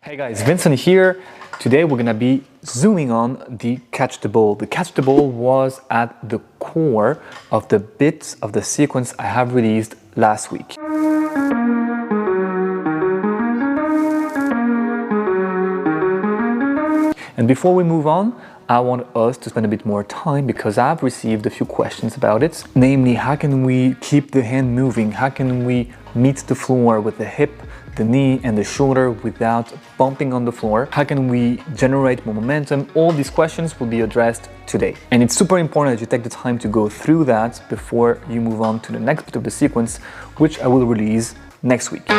Hey guys, Vincent here. Today we're gonna be zooming on the catch the ball. The catch the ball was at the core of the bits of the sequence I have released last week. And before we move on, I want us to spend a bit more time because I've received a few questions about it. Namely, how can we keep the hand moving? How can we meet the floor with the hip, the knee and the shoulder without bumping on the floor? How can we generate more momentum? All these questions will be addressed today. And it's super important that you take the time to go through that before you move on to the next bit of the sequence, which I will release next week.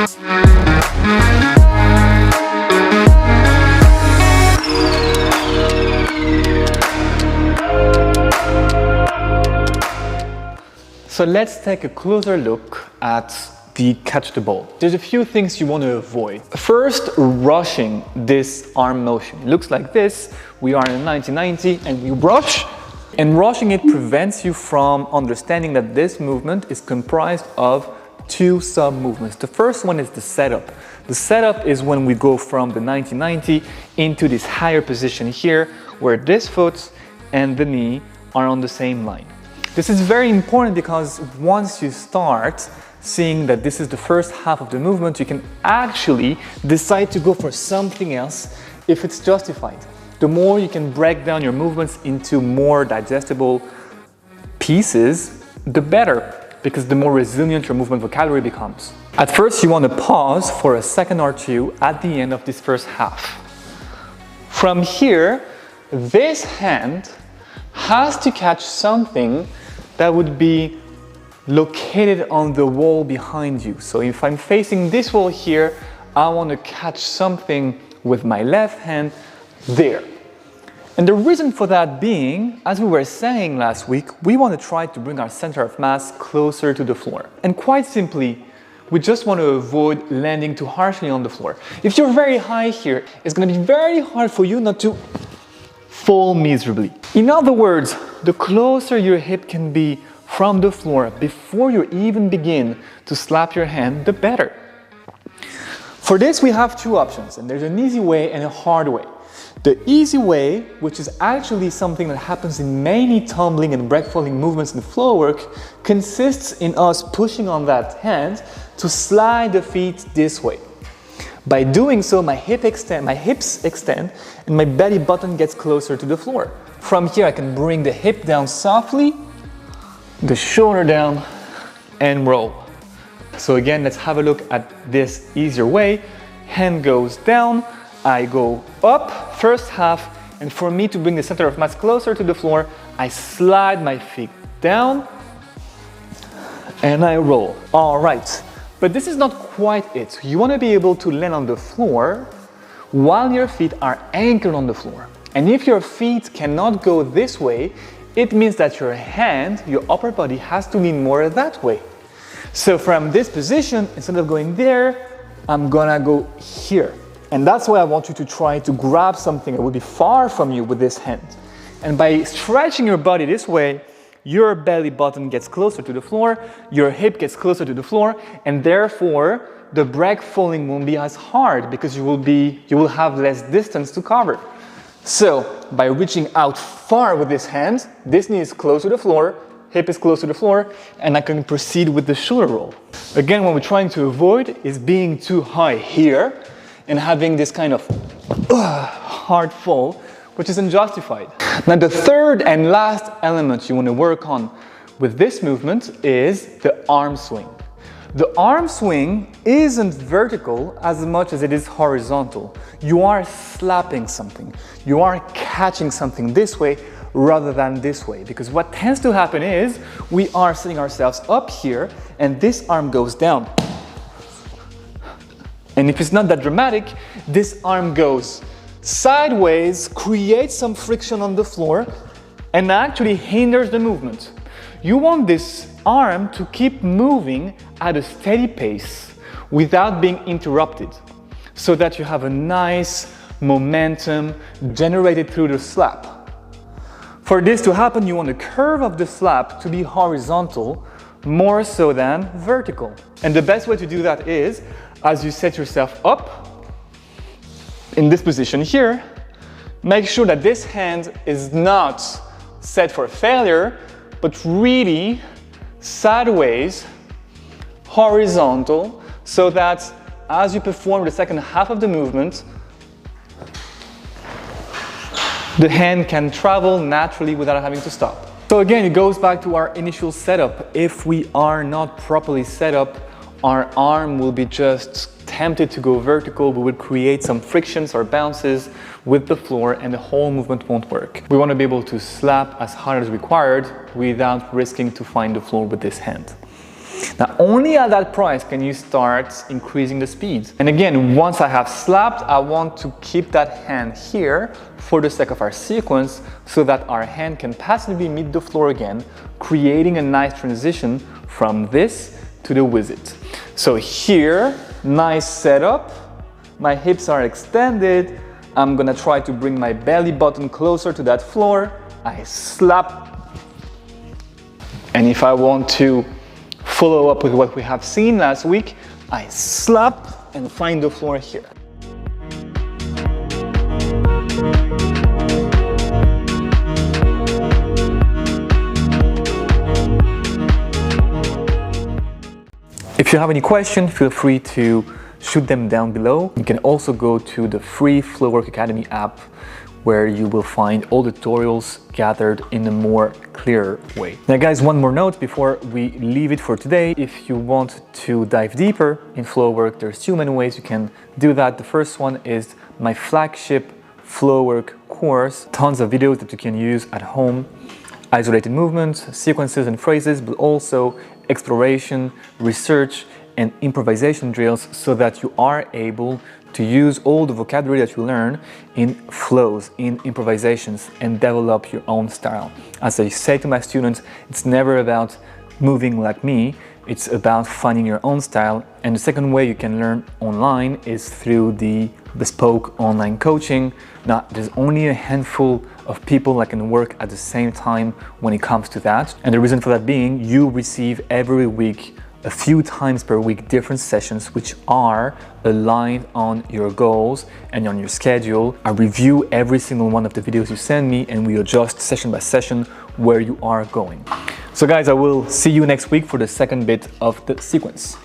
So let's take a closer look at the catch the ball. There's a few things you want to avoid. First, rushing this arm motion. It looks like this. We are in 1990 and we rush. And rushing it prevents you from understanding that this movement is comprised of two sub-movements. The first one is the setup. The setup is when we go from the 1990 into this higher position here, where this foot and the knee are on the same line. This is very important because once you start seeing that this is the first half of the movement, you can actually decide to go for something else if it's justified. The more you can break down your movements into more digestible pieces, the better, because the more resilient your movement vocabulary becomes. At first, you want to pause for a second or two at the end of this first half. From here, this hand has to catch something that would be located on the wall behind you. So if I'm facing this wall here, I want to catch something with my left hand there. And the reason for that being, as we were saying last week, we want to try to bring our center of mass closer to the floor. And quite simply, we just want to avoid landing too harshly on the floor. If you're very high here, it's going to be very hard for you not to fall miserably. In other words, the closer your hip can be from the floor before you even begin to slap your hand, the better. For this, we have two options, and there's an easy way and a hard way. The easy way, which is actually something that happens in many tumbling and break falling movements in floor work, consists in us pushing on that hand to slide the feet this way. By doing so, my hips extend, and my belly button gets closer to the floor. From here, I can bring the hip down softly, the shoulder down, and roll. So again, let's have a look at this easier way. Hand goes down, I go up, first half, and for me to bring the center of mass closer to the floor, I slide my feet down, and I roll. All right. But this is not quite it. You want to be able to land on the floor while your feet are anchored on the floor. And if your feet cannot go this way, it means that your hand, your upper body, has to lean more that way. So from this position, instead of going there, I'm gonna go here. And that's why I want you to try to grab something that will be far from you with this hand. And by stretching your body this way, your belly button gets closer to the floor, your hip gets closer to the floor, and therefore the break falling won't be as hard because you will have less distance to cover. So by reaching out far with this hand, this knee is close to the floor, hip is close to the floor, and I can proceed with the shoulder roll. Again, what we're trying to avoid is being too high here and having this kind of hard fall, which is unjustified. Now the third and last element you want to work on with this movement is the arm swing. The arm swing isn't vertical as much as it is horizontal. You are slapping something. You are catching something this way rather than this way. Because what tends to happen is we are setting ourselves up here and this arm goes down. And if it's not that dramatic, this arm goes sideways, creates some friction on the floor, and actually hinders the movement. You want this arm to keep moving at a steady pace without being interrupted, so that you have a nice momentum generated through the slap. For this to happen, you want the curve of the slap to be horizontal more so than vertical. And the best way to do that is, as you set yourself up, in this position here. Make sure that this hand is not set for failure, but really sideways, horizontal, so that as you perform the second half of the movement, the hand can travel naturally without having to stop. So again, it goes back to our initial setup. If we are not properly set up, our arm will be just tempted to go vertical. We will create some frictions or bounces with the floor and the whole movement won't work. We want to be able to slap as hard as required without risking to find the floor with this hand. Now, only at that price can you start increasing the speed. And again, once I have slapped, I want to keep that hand here for the sake of our sequence so that our hand can passively meet the floor again, creating a nice transition from this to the visit. So here, nice setup, my hips are extended, I'm gonna try to bring my belly button closer to that floor, I slap, and if I want to follow up with what we have seen last week, I slap and find the floor here. If you have any questions, feel free to shoot them down below. You can also go to the free Floorwork Academy app where you will find all the tutorials gathered in a more clear way. Now guys, one more note before we leave it for today. If you want to dive deeper in Floorwork, there's two main ways you can do that. The first one is my flagship Floorwork course. Tons of videos that you can use at home. Isolated movements, sequences and phrases, but also exploration, research, and improvisation drills so that you are able to use all the vocabulary that you learn in flows, in improvisations, and develop your own style. As I say to my students, it's never about moving like me, it's about finding your own style. And the second way you can learn online is through the Bespoke online coaching. Now, there's only a handful of people that can work at the same time when it comes to that. And the reason for that being, you receive every week, a few times per week, different sessions which are aligned on your goals and on your schedule. I review every single one of the videos you send me and we adjust session by session where you are going. So guys, I will see you next week for the second bit of the sequence.